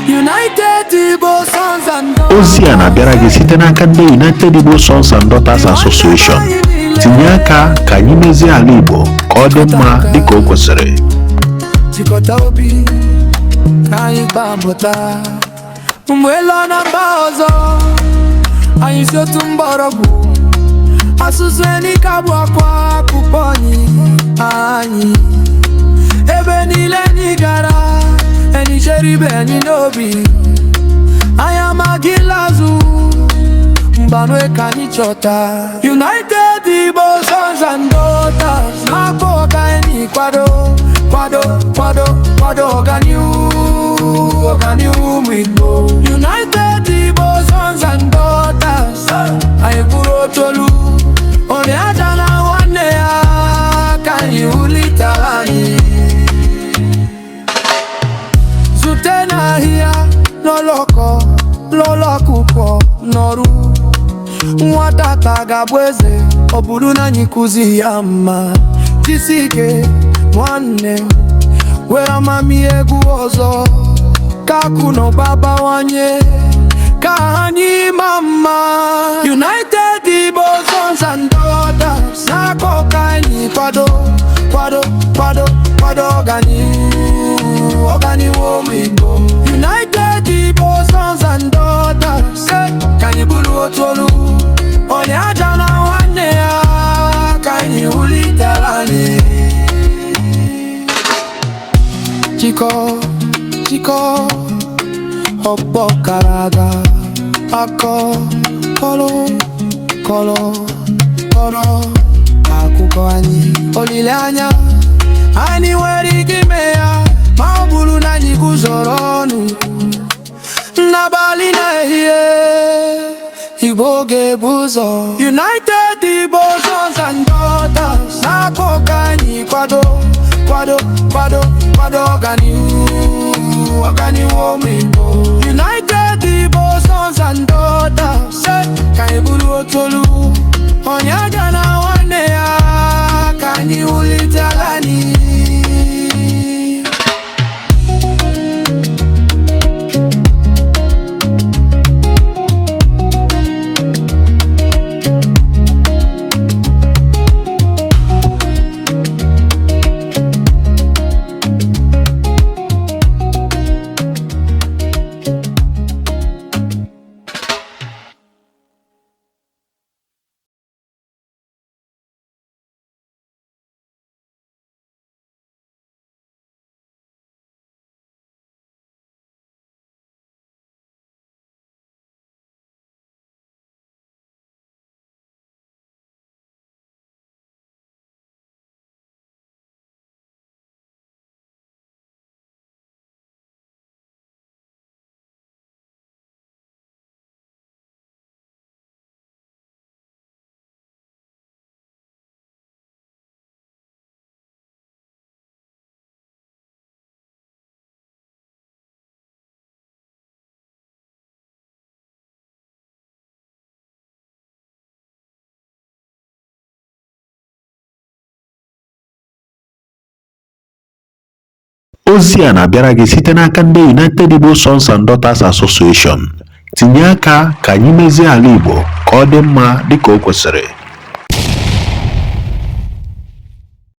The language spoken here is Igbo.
United Igbo Sons and Daughters. Ozi a na-abịara gị site n'aka ndị United Igbo Sons and Daughters Association. Tinye aka ka anyị mezie ala Igbo ka ọ dị mma dịka o kwesịrị. Jikọta obi ka anyị gbapụta mgbe lọ na mba ọzọ anyị si otu mgbọrọgwụ asụsụ enika bụ akwa akụkọ anyị ebe niile anyị gara anyị chere ibe anyị n'obi anyị amagịla azụ mgbanwe ka anyị chọta. United Igbo Sons and Daughters na-akpọ ka anyị kwado ọganihu ụmụ Igbo. United Igbo Sons and Daughters anyị bụrụ otolu onye aja na nwanne ya ka anyị wulitara anyị. Zute n'ahịa n'ụlọ akwụkwọ n'ọrụ nwata ka ga-abụ eze ọ bụrụ na anyị kụzi ya mma. Jisi ike nwanne were amamihe egwu ọzọ ka akụ na ụba bawanye ka anyị maa mma. United Igbo Sons and Daughters na-akpọ ka anyị kwado ọganihu ụmụ Igbo. United Igbo Sons and Daughters ka anyị bụrụ otolu onye aja na nwanne ya ka anyị wulitara anyị. Jikọ ọgbọ kara aga kọrọ akụkọ anyị olileanya anyị nwere ike ime ya ma ọ bụrụ na anyị guzoro ọnụ n'abalị na ehihie Igbo ga-ebu ụzọ. United Igbo Sons and Daughters na-akpọ ka anyị kwado ọganihu ụmụ Igbo. United Igbo Sons and Daughters ka anyị bụrụ otolu onye aja na nwanne ya ka anyị wulitara anyị. Ozi a na-abịara gị site n'aka ndị United Igbo Sons and Daughters Association. Tinye aka ka anyị mezie ala Igbo ka ọ dị mma dịka o kwesịrị.